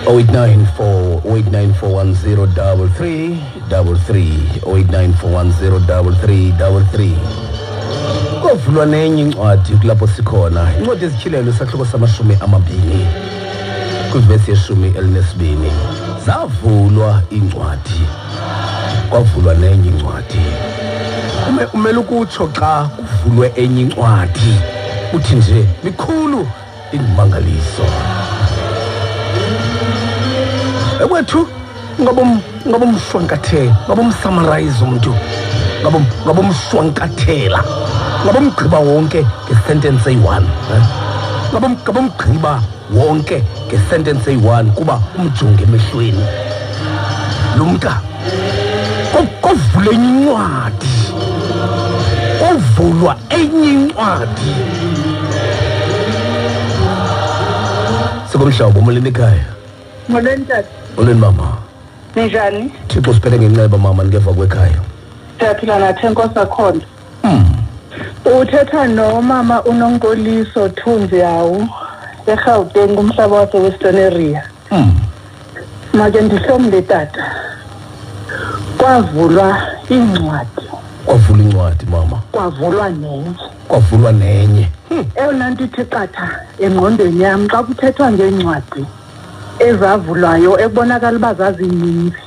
0894 0894103333 0894103333 Kuvulwa nenye incwadi kulapho sikhona incwadi ezityhilelo sahloko samashumi amabini kwivesi yeshumi elinesibini zavulwa incwadi kwavulwa nenye incwadi umele ukutsho xa kuvulwe enye incwadi uthi nje mikhulu ingumangaliso ewethu ngabomshwankathela ngabomsummarize umuntu ngabomshwankathela ngabomgqiba wonke ngesentence eyi-1 ngabomgqiba wonke ngesentence eyi-1 kuba umjonge emehlweni lumka kovulwa enye incwadi kovulwa enye incwadi sikomhlobo molweni ekhaya molweni tata molweni mama ninjani Thixo siphethe ngenxeba mama ngeva kwekhaya siyaphila nathi enkosi akhona uthetha nomama uNonkoliso Thunzi yawo eGauteng kumhlaba wase-Western area make ndihlomle tata kwavulwa incwadi mama kwavulwa nenye eyona nto ithi qatha engqondweni yam xa kuthethwa ngeencwadi ezavulwayo ekubonakala uba zazininzi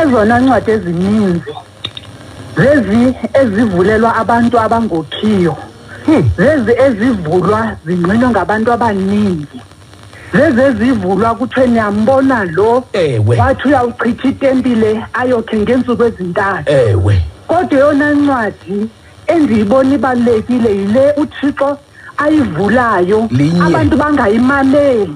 ezona ncwadi ezininzi zezi ezivulelwa abantu abangokhiyo zezi ezivulwa zingqinwa ngabantu abaninzi zezi ezivulwa kuthiwe niyambona lo wathi uyawuchitha itempile ayokhe ngeentsuku ezintathu kodwa yona ncwadi endiyibona ibalulekile yile uThixo ayivulayo abantu bangayimameli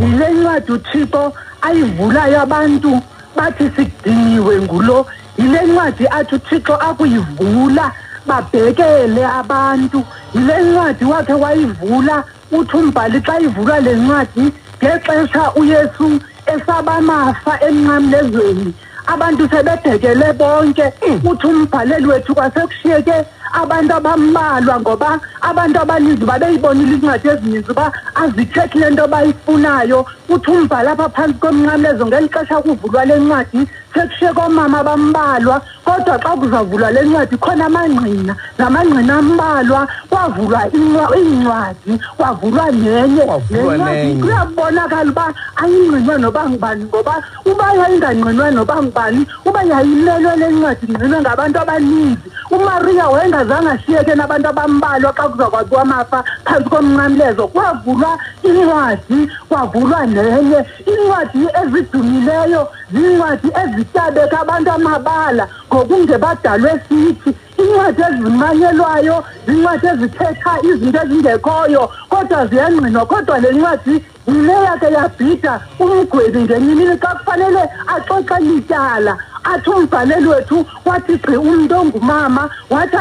yile ncwadi uThixo ayivulayo abantu bathi sidiniwe ngulo yile ncwadi athi uThixo akuyivula babhekele abantu yile ncwadi wakhe wayivula uthi umbhali xa ivulwa le ncwadi ngexesha uYesu esabamafa emnqamlezweni abantu sebebhekele bonke uthi umbhaleli wethu kwasekushiyeke abantu abambalwa ngoba abantu abaninzi babeyibonile incwadi ezininzi uba azithethi le nto bayifunayo uthi umbhali apha phantsi komnqamlezo ngeli xesha kuvulwa le ncwadi sekushiyeke oomama abambalwa kodwa xa kuzavulwa le ncwadi khona amangqina namangqina ambalwa kwavulwa iincwadi kwavulwa nenye le ncwadi kuyabonakala uba ayingqinwa noba ngubani ngoba uba yayingangqinwa noba ngubani uba yayilelwe le ncwadi ingqinwe ngabantu abaninzi uMaria wayengazange ashiyeke nabantu abambalwa xa kuzakwaziwa amafa phansi komnqamlezo kwavulwa incwadi kwavulwa nenye incwadi ezidumileyo zincwadi ezitabeka abantu amabala ngokungebadalwe sithi incwadi ezimanyelwayo zincwadi ezithetha izinto ezingekhoyo kodwa ziyangqinwa kodwa le ncwadi yile yakhe yabhida umgwebi ngenye imini xa kufanele axoxe lityala athi umbhaleli wethu wathi gqi umntu ongumama wathi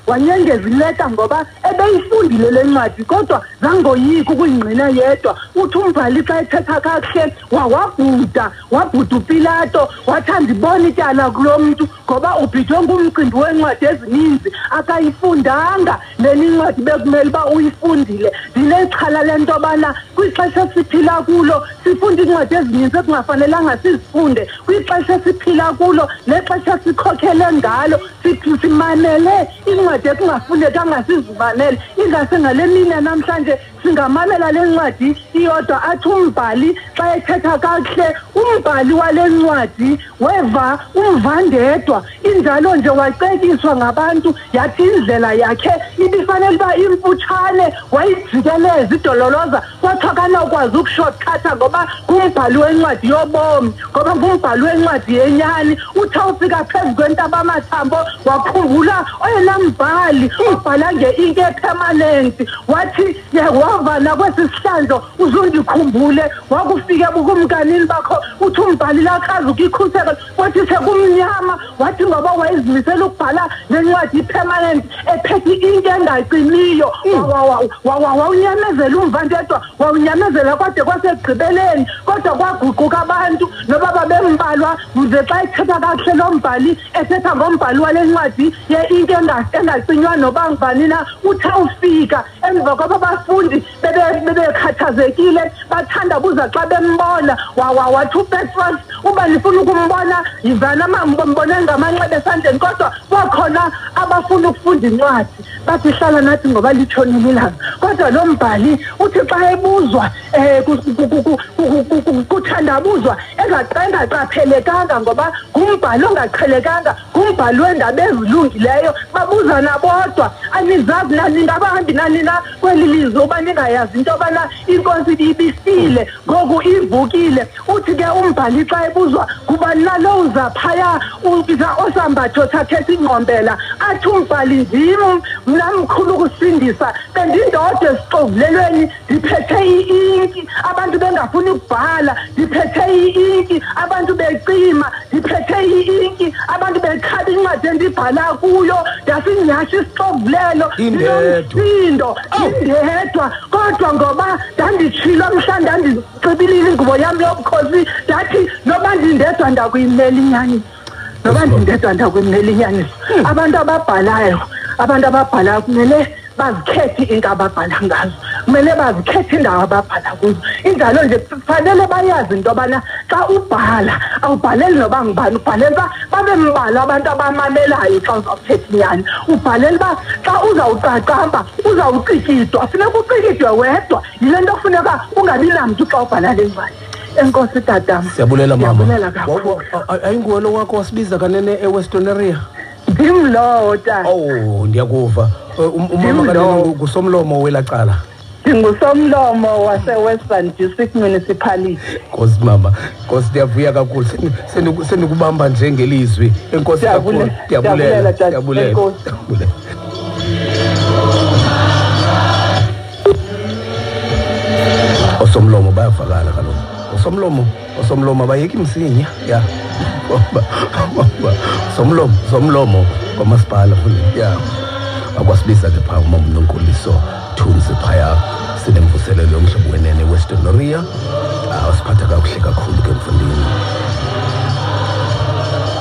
wanyengeza ileta ngoba ebeyifundile le ncwadi kodwa zangoyiki ukuyingqina yedwa uthi umbhali xa ethetha kakuhle wabhuda uPilato wathi andibona ityala kulo mntu ngoba ubhidwe ngumcimbi weencwadi ezininzi akayifundanga leli ncwadi bekumele uba uyifundile ndinexhala lento yobana kwixesha esiphila kulo sifunda iincwadi ezininzi ekungafanelanga sizifunde kwixesha esiphila kulo nexesha sikhokhele ngalo simamele iincwadi ekungafunekanga sizimanele ingase ngale mini namhlanje singamamela le ncwadi iyodwa athi umbhali xa ethetha kakuhle umbhali wale ncwadi weva umvandedwa injalo nje wacekiswa ngabantu yathi indlela yakhe ibifanele uba imfutshane wayijikeleza idololoza kwathiwa kanokwazi ukushortcutha ngoba ngumbhali wencwadi yobomi ngoba ngumbhali wencwadi yenyani uthi ufika phezu kwentaba amathambo wakhumbula oyena mbhali ubhala nge-ink epermanent wathi wavana kwesi sihlandlo uzundikhumbule wakufike bukumkanini bakho uthi umbhali lakhazi ukikhuseka wathi sekumnyama wathi ngoba wayezimisela ukubhala lencwadi ipermanent ephethe ink engaqiniyo wawunyamezela umvandedwa wawunyamezela kwade kwasegqibeleni kodwa kwaguquka abantu noba babembalwa uze xa ethetha kakuhle lo mbhali ethetha ngombhali wale ncwadi ye-ink engacinywa noba ngubani na uthi awufika emva kwaba bafundi bathi bebekhathazekile bathandabuza xa bembona wathi uPetrus uba nifuna ukumbona yivana mbone ngamanxeba esandleni kodwa kwakhona abafuna ukufunda incwadi bathi hlala nathi ngoba litshonile ilanga kodwa lo mbhali uthi xa ebuzwa kuthandabuzwa engaqaphelekanga ngoba ngumbhali ongaqhelekanga ngumbhali wendaba ezilungileyo babuzana bodwa anizazi naningabahambi nanina kweli lizwe uba ningayazi into yobana inkosi ibisile ngoku ivukile uthi ke umbhali xa ebuzwa kuba nalo uzaphaya ubiza osambatho sakhe singqombela athi umbhali ndim mna mkhulu ukusindisa bendindoda esixovulelweni ndiphethe i-inki abantu bengafuni ukubhala ndiphethe i-inki abantu becima ndiphethe i-inki abantu bekhaba incwadi endibhala kuyo ndasinyhasha isixovulelo ndinomsindo ndindedwa kodwa ngoba ndanditshilo mhla ndandicibilile ingubo yam yobukhosi ndathi noba ndindedwa ndakuyimela inyaniso noba ndindedwa ndakuyimela inyaniso abantu ababhalayo kumele bazikhethe into ababhala ngazo kumele bazikhethe indawo ababhala kuzo injalo nje fanele bayazi into yobana xa ubhala awubhaleli noba ngibani ubhaleli uba babe mbala abantu abamamelayo xa uzawuthetha inyani ubhaleli uba xa uzawuqaqamba uzawucikidwa funeka ucikidwe wedwa yile nto kufuneka ungabi namntu xa ubhala le ncwadi. Enkosi tatam. Siyabulela mama. Ayinguwe lo wakho wasibiza kanene eWestern area? Ndim lowo tata. Oh ndiyakuva. Umama kanene ngusomlomo welaqala. Ngusomlomo wase-Western District Municipality. Nkosi mama, Nkosi ndiyavuya kakhulu sendikubamba njengelizwi. Enkosi kakhulu. Ndiyabulela. Osomlomo bayavakala kaloku. Osomlomo bayeki msinya. Ya. Somlomo kwamasipala futhi. Ya. Akwasibiza ke pha uma uNonkoliso Thunzi phaya sinemvuselelo yomhlobo wenene Western area. Awasiphatha kakuhle kakhulu ke mfundini.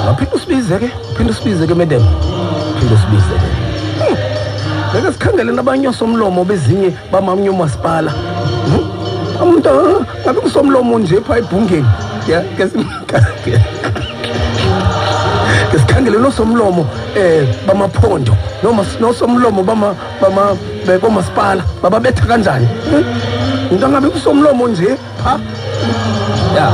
Ngaphinda usibize ke madam. Phinde usibize ke. Beke sikhangele nabanye osomlomo bezinye bamamnye umasipala. Umuntu ngabe kusomlomo nje pha eBhungeni. Ya Kesikhangele nosomlomo bamaphondo noma nosomlomo bomasipala bababetha kanjani? Umuntu ngabe kusomlomo nje pha. Ya.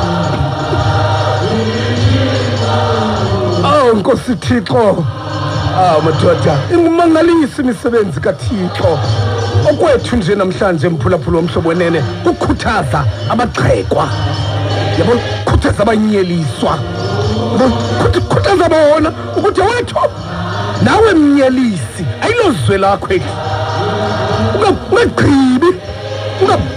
Nkosi Thixo. Madoda, ingumangalisi imisebenzi kaThixo. Okwethu nje namhlanje mphulaphula omhlobo wenene ukukhuthaza abagxekwa. Yabona, khuthaza abanyeliswa. Khuthaza bona ukuthi wethu nawe mnyelisi ayilozwe lakho eli. Ungagqibi.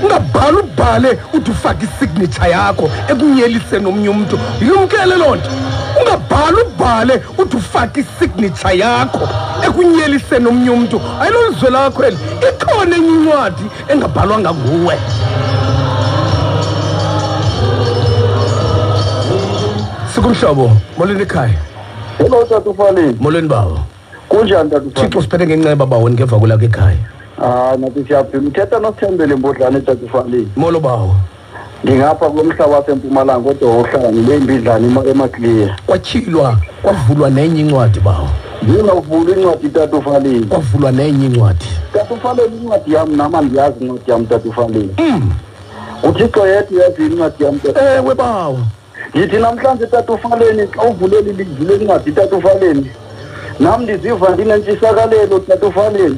Ungabhala uthi ufake isignature yakho ekunyeliseni omnye umuntu. Yilumkele lonto. Ungabhala uthi ufake isignature yakho ekunyeliseni omnye umuntu. Ayilozwe lakho eli. Ikhona enye incwadi engabhalwanga nguwe. Sikumhlobo, molweni ekhaya. Hello Tata Ufaleni. Molweni bawo. Kunjani Tata Ufaleni? Thixo siphethe ngenxeba bawo ngeva kulaka ekhaya. Nathi siyaphila. Uthetha noSithembele Mbodlane Tata Ufaleni. Molo bawo. Ngingapha komhlaba waseMpumalanga kodwa uhlala ngileyimbidlana eMaclear. Kwatyhilwa kwavulwa nenye incwadi bawo. Ngingavula incwadi Tata Ufaleni. Kwavulwa nenye incwadi. Tata Ufaleni incwadi yami nama ndiyazi incwadi yami Tata Ufaleni. Uthixo yedwa yazi incwadi yami Tata. Ewe bawo. Ngithi namhlanje Tata Ufaleni xa uvuleli livule incwadi Tata Ufaleni. Nami ndiziva ndinentshisakalelo Tata Ufaleni.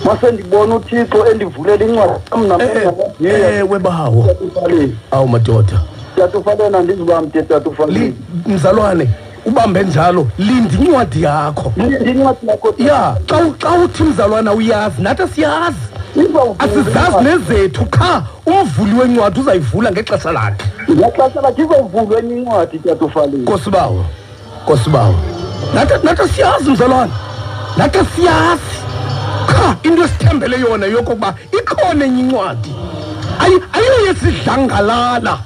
Mase ndibona uThixo endivulela incwadi nami namhlanje. Ewe bawo. Tata Ufaleni. Awu madoda. Tata Ufaleni andizibambe Tata Ufaleni. Mzalwane ubambe njalo linda incwadi yakho. Incwadi yakho. Ya, xa uthi mzalwana uyazi nathi siyazi. Asizazi nezethu cha umvuli wencwadi uzayivula ngexesha lakhe. Ngexesha lakhe izovulwa enye incwadi Tata Ufaleni. Nkosi bawo. Nathi siyazi mzalwane. Nathi siyazi. Cha into esithembele yona yokuba ikhona enye incwadi. Ayiyo yesidlangalala.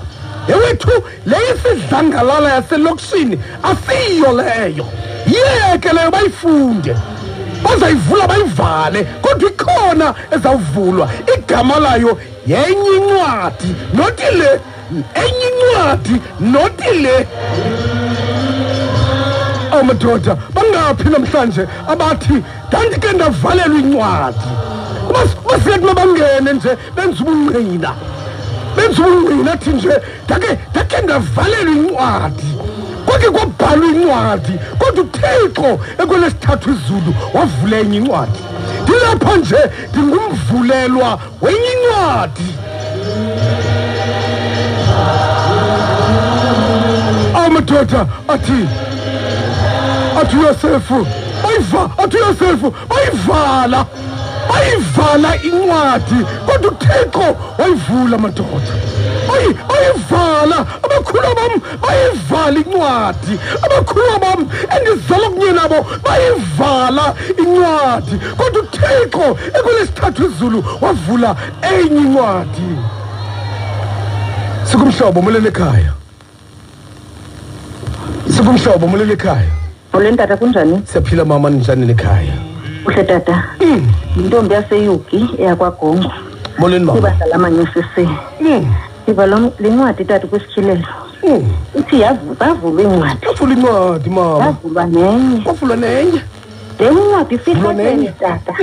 Yewethu leyisidlangalala yaselokishini asiyo leyo. Yeke leyo bayifunde. bazayivula bayivale kodwa ikhona ezawuvulwa igama layo yenye incwadi nothi le enye incwadi nothi le. Amadoda bangaphi namhlanje abathi ndandike ndavalelwa incwadi basiyathi mabangene nje benza ubungqina athi nje ndake ndavalelwa incwadi kwake kwabhalwa incwadi kodwa uThixo ekwelesithathu izulu wavula enye incwadi. Ndilapha nje ndingumvulelwa wenye incwadi. Amadoda athi Yosefu bayivala incwadi kodwa uThixo wayivula madoda. Bayivala abakhulu bam bayivala incwadi abakhulu bam endizala kunye nabo bayivala incwadi kodwa uThixo ekwelesithathu izulu wavula enye incwadi. Sikumhlobo mulele ekhaya. Mulele ekhaya. Oleni tata kunjani? Siyaphila mama, njani nekhaya? Uhle tata. Intombi yaseYugi eyakwaGongo. Molweni mama. Ibadala amanyesisi. Iba lencwadi tata kwisikhilelo. Ithi bavulwa incwadi. Bavulwa incwadi mama. Bavulwa nenye. Le incwadi ifihlakele tata.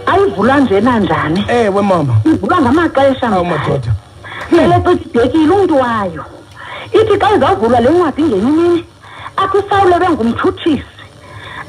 Ayivulwa nje nanjani? Ewe mama. Ivulwa ngamaxesha. Awu madoda. Seleqedekile umuntu wayo. Ithi xa izavulwa le ncwadi ngenye imini athi uSawule bengumthuthisi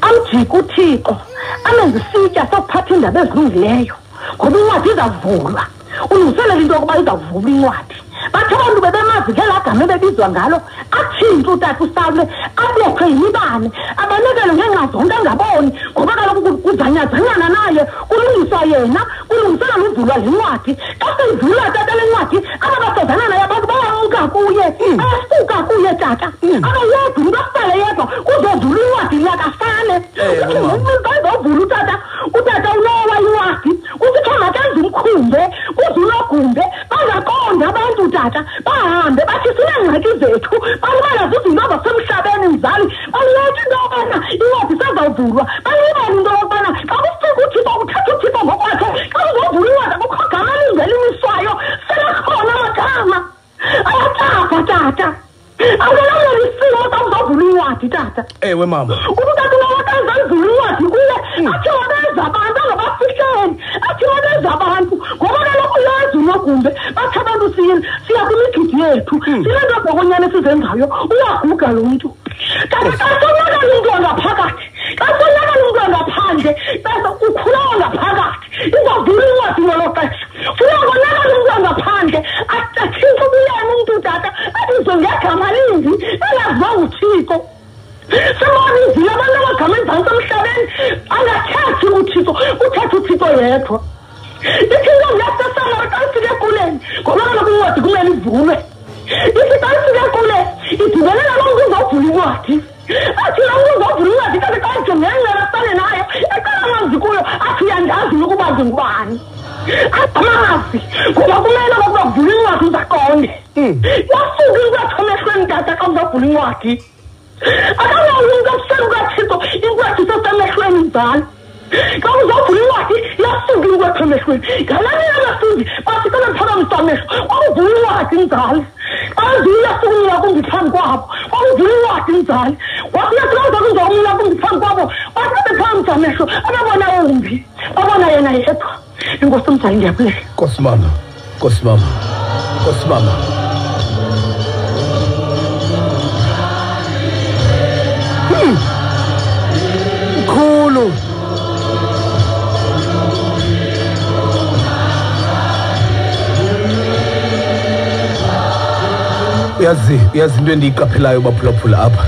amjika uThixo amenza isitya sokuphatha indaba ezilungileyo ngoba incwadi izavulwa. Ulungiselela into yokuba izavulwa incwadi. Bathi abantu bebemazi ngela gama ebebizwa ngalo atshintshe utata uSawule abethwe yimibane abanikele ngenxa zonke angaboni ngoba kaloku kuzanyazanyana naye kulungiswa yena kulungiselela uvulwa le ncwadi. Xa seyivulwa tata le ncwadi ababasozana naye abantu bayamka kuye bayasuka kuye tata akayedwa umntu asale yedwa kuzovulwa incwadi yakafane. Kuzovulwa utata ulowa incwadi usitho makenze umkhumbe kuzulogumbe bangaqonda abantu tata bahambe bathi sinengxaki zethu balibala zizinto zasemhlabeni mzali baliyeka into yokubana incwadi sezawuvulwa balibala into yokubana xa kufika uThixo uthetha uThixo ngokwakhe xa kuzovulwa incwadi akukho gama lingelimiswayo selekhona amagama ayatapha tata awulaleli isimo xa kuzovulwa incwadi tata. Ewe mama. Utata unowakenza ivulwa incwadi kuye athi wabeza abantu angabafihleli athi wabeza abantu ngoba kaloku yazi unogumbe bathi abantu siya kwimigidi yethu sile nto bhokonyana sizenzayo uyaguga lo mntu. Kanti xa sonakala umntu wangaphakathi xa sonakala umntu wangaphandle bese ukhulawa ngaphakathi izavula incwadi ngelo xesha funeka konakala umntu wangaphandle atshintshe ubuyena umntu tata abizwe ngegama limbi engaziwa nguThixo. Semabizile abantu abagama emzantsi emhlabeni angathethi uThixo uthetha uThixo yedwa. Ithi intombi yaseSamari xa ifike ekuleni ngoba kaloku incwadi kumele ivulwe. Ithi xa ifike ekuleni idibelela lo mntu uzawuvula incwadi. Athi lo mntu uzawuvula incwadi kanti xa ijongengela sale nayo eqala amanzi kuyo athi uyandazi nokuba ndingubani. Amazi ngoba kumele ukuba kuvula incwadi uzaqonde. Yasuka incwadi emehlweni tata xa uzawuvula incwadi. Akanawo umntu obuseluka Thixo incwadi isesemehlweni mzali. Xa uzovula incwadi yasuka incwadi emehlweni. Ngalani abafundi bathi xa bephakamisa amehlo kwakuvula incwadi mzali. Xa yasuka ingakumbi phambi kwabo kwakuvula incwadi mzali. Wathi yasuka ingakumbi phambi kwabo bathi bephakamisa amehlo ababona umbi babona yena yedwa. Inkosi mzali ndiyabulela. Nkosi mama. Mkhulu. Uyazi into endiyiqaphelayo baphulaphula apha.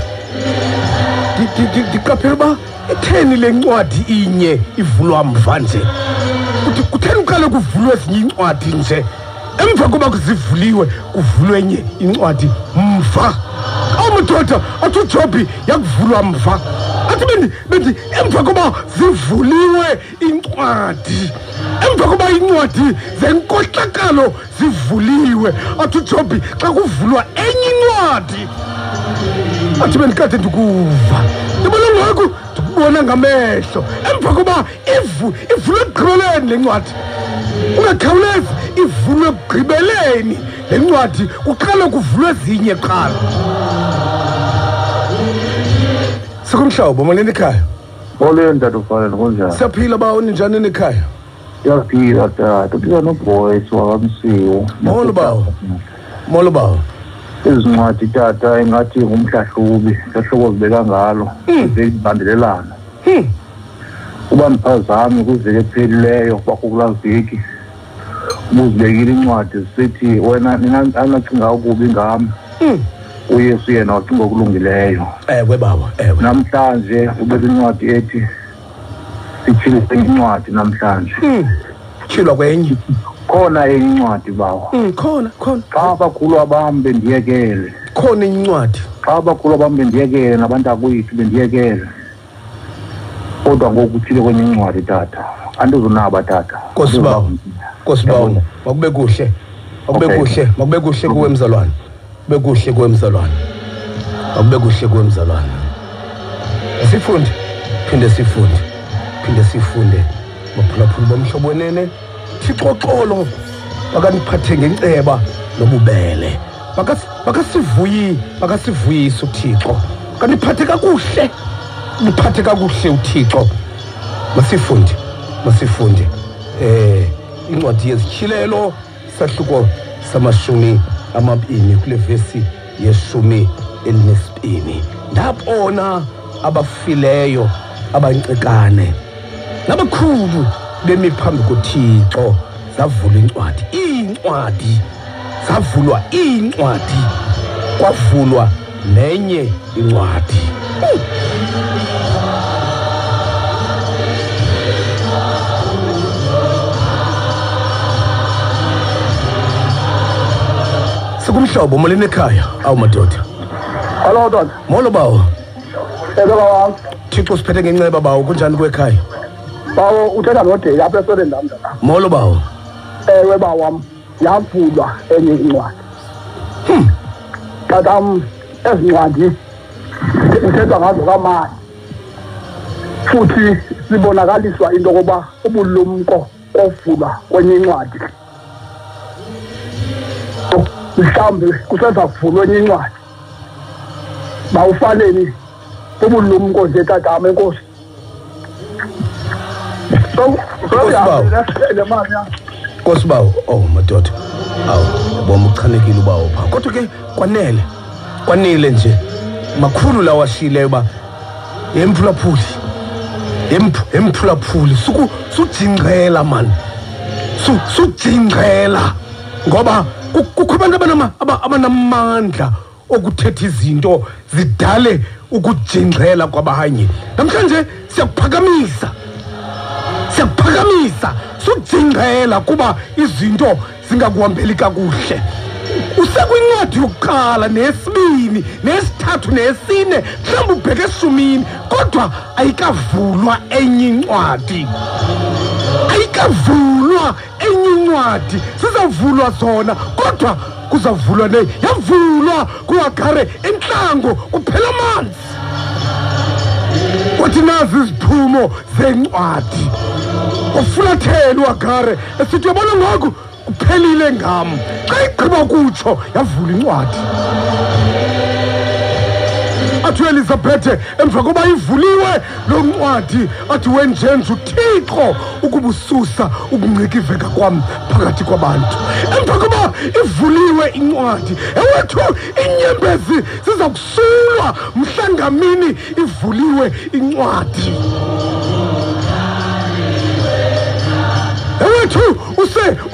Ndiqaphela uba etheni le ncwadi inye ivulwa mva nje. Kutheni uqale kuvulwe ezinye incwadi nje emva koba kuzivuliwe kuvulwe enye incwadi mva. Amadoda athi uJobi yakuvulwa mva. Athi bendi emva koba zivuliwe incwadi emva koba incwadi zenkohlakalo zivuliwe athi uJobi xa kuvulwa enye incwadi. Athi bendikade ndikuva ndibona ngoku uyibona ngamehlo emva koba ivulwe ekugqibeleni le ncwadi. Ungakhawulezi ivulwe ekugqibeleni le ncwadi, kuqala kuvulwe ezinye qala. Sikumhlobo molweni ekhaya. Molweni tatufaleni kunjani? Siyaphila ba, uninjani ekhaya? Siyaphila tata, uphila noBoyce wakamsiwo. Molo bawo. Molo bawo. Izincwadi tata ingathi ngumhlahlubi, hlahlubo zibeka ngalo, zibandelelana. Uba mphazami kuvele ephelileyo kwakulaa veki. Ubuzibekile incwadi sithi wena ninacinga ukubi ngami. uYesu yena wacinga okulungileyo. Ewe baba, ewe. Namhlanje ubeka incwadi ethi sichile incwadi namhlanje. Chilwa kwenye. Khona incwadi bawo. Khona. Xa abakhulu abam bendiyekele. Khona incwadi. Xa abakhulu abam bendiyekele nabantu akwethu bendiyekele. Kodwa ngoku uthile kwenye incwadi tata. Andizonaba tata. Nkosibawo, makube kuhle. Makube kuhle kuwe mzalwane. Bekuhle kuwe mzalwane. Makube kuhle kuwe mzalwane. Asifunde, phinde sifunde. Baphulaphula bomhlobo wenene. Thixoxolo bakaniphathe ngenceba nobubele. Bakasivuyisa uThixo. Kaniphathe kakuhle. Niphathe kakuhle uThixo. Masifunde. Incwadi yesityhilelo sahluko samashumi amabini kule vesi yeshumi elinesibini. Ndabona abafileyo abancikane nabakhulu bemi phambi koThixo, zavulwa iincwadi kwavulwa nenye incwadi. Sikumhlobo molweni ekhaya, awu madoda. Hello tata. Molo bawo. Bawo. Thixo siphethe ngenceba bawo, kunjani kwekhaya? Bawo uthetha noDale apha esodeni ndam tata. Molo bawo. Ewe bawo wam, yavulwa enye incwadi. Tata ezincwadi uthethwa ngazo kamani. Futhi sibonakaliswa into yokuba ubulumko ovulwa kwenye incwadi. Mhlawumbe kusenza kuvulwa enye incwadi. Bawufanele ubulumko nje tata enkosi. Nkosibawo, oh madoda. Awu, boma uchanekile ubawo pha. Kodwa ke kwanele nje. Makhulu la washileyo ba emphulaphuli sujingqela man. Sujingqela ngoba kukho abantu abanamandla okuthetha izinto zidale ukujingqela kwabanye. Namhlanje siyakuphakamisa sujingqela kuba izinto zingakuhambeli kakuhle. Usekwincwadi yokuqala nesibini nesithathu nesine mhlawumbe ubheke esumini, kodwa ayikavulwa enye incwadi. Sizavulwa zona, kodwa kuzavulwa yavulwa kuHagari entlango kuphela amanzi. Wathi nazi iziphumo zencwadi. Wafulathela uHagari esithi yabona ngoku kuphelile ngam. Xa igqiba kutsho yavula incwadi. Athi Elizabeth emva koba ivuliwe lo ncwadi athi wenjenje uThixo ukubususa ukungcikiveka kwam phakathi kwabantu. Emva koba ivuliwe incwadi, ewethu inyembezi siza kusulwa mhlangamini ivuliwe incwadi. Ewethu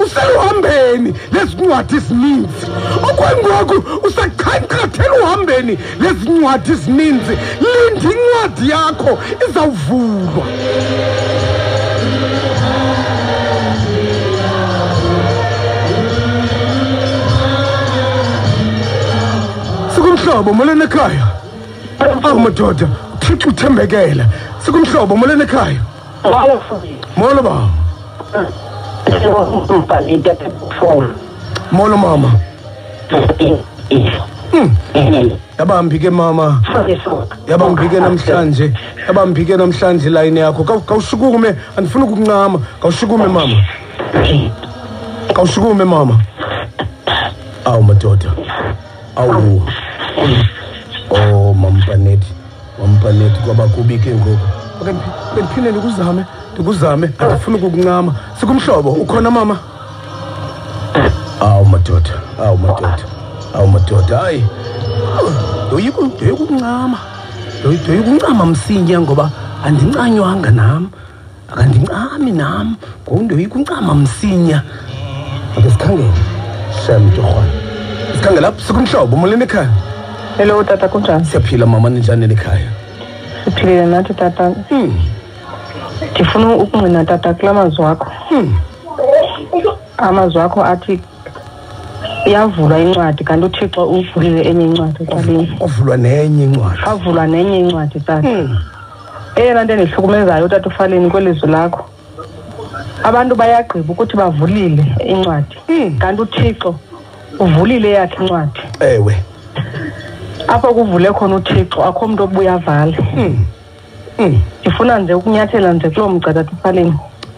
useluhambeni lezincwadi ezininzi. Okwengoku usakhankathela uhambeni lezincwadi ezininzi. Linda incwadi yakho izawuvulwa. Sikumhlobo molweni ekhaya. Awu madoda, Thixo uthembekela. Sikumhlobo molweni ekhaya. Molo ba. Molo mama. Yabambi ke mama. Yabambi ke namhlanje. Yabambi ke namhlanje line yakho. Kawushukume andifuna ukuncama. Kawushukume mama. Kawushukume mama. Awu madoda. Awu. Oh Mampanethi. Mampanethi kwaba kubi ke ngoku. Bendiphinde ndikuzame andifuna ukukuncama. Sikumhlobo ukhona mama? Awu madoda. Hayi. Doyikuncama. Doyikuncama msinya ngoba andincanywanga nam. Akandincami nam. Ngondoyikuncama msinya. Ake sikhangele. Shem Torhwana. Sikhangele lapho sikumhlobo umoleni ekhaya. Hello tata kunjani? Siyaphila mama ninjani ekhaya? Siphilile nathi tata. Ndifuna ukungqina tata kula mazwi wakho. Amazwi wakho athi iyavulwa incwadi kanti uThixo uvulile enye incwadi eqaleni. Ovulwa nenye incwadi. Avulwa nenye incwadi tata. Eyona nto endihlukumezayo tata uFaleni kwelizwi lakho. Abantu bayagqiba ukuthi bavulile incwadi. Kanti uThixo uvulile yakhe incwadi. Ewe. Apho kuvule khona uThixo akho umuntu obuya avale. Ndifuna nje ukunyathela nje kulo mgca tata uFaleni.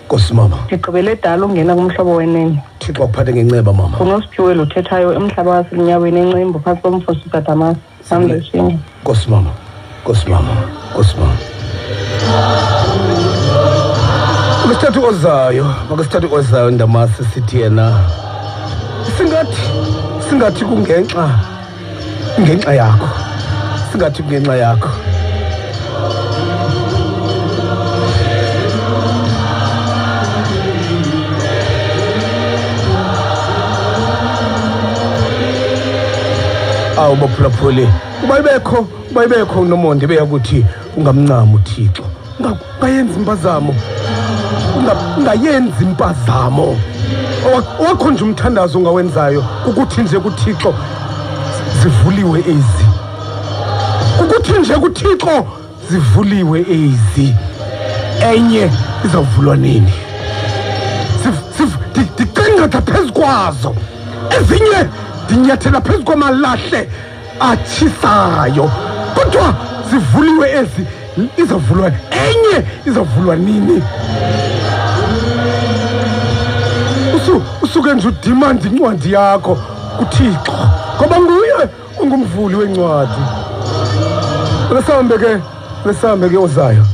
Nkosi mama. Ndigqibele dala ungena kumhlobo wenene. Thixo akuphathe ngenceba mama. Kunosiphiwe lo thethayo emhlaba waselinyaweni encembo phantsi komfosi uTatamas. Samlesinye. Nkosi mama. Makasithathu ozayo ndamase sithi yena. Singathi kungenxa yakho. Singathi kungenxa yakho. Awu baphulaphuli bayibekho nomonde beyakuthi ungamncama uThixo ungayenzi impazamo wakho nje umthandazo ongawenzayo ukuthi nje kuThixo zivuliwe ezi enye izavulwa nini ndicinga phezu kwazo ezinye dinyathela phezu kwamalahle atshisayo kodwa zivuliwe ezi izavulwa enye izavulwa nini usuke nje udimanda incwadi yakho kuThixo ngoba nguye ungumvuli wencwadi. Kesambe ke ozayo.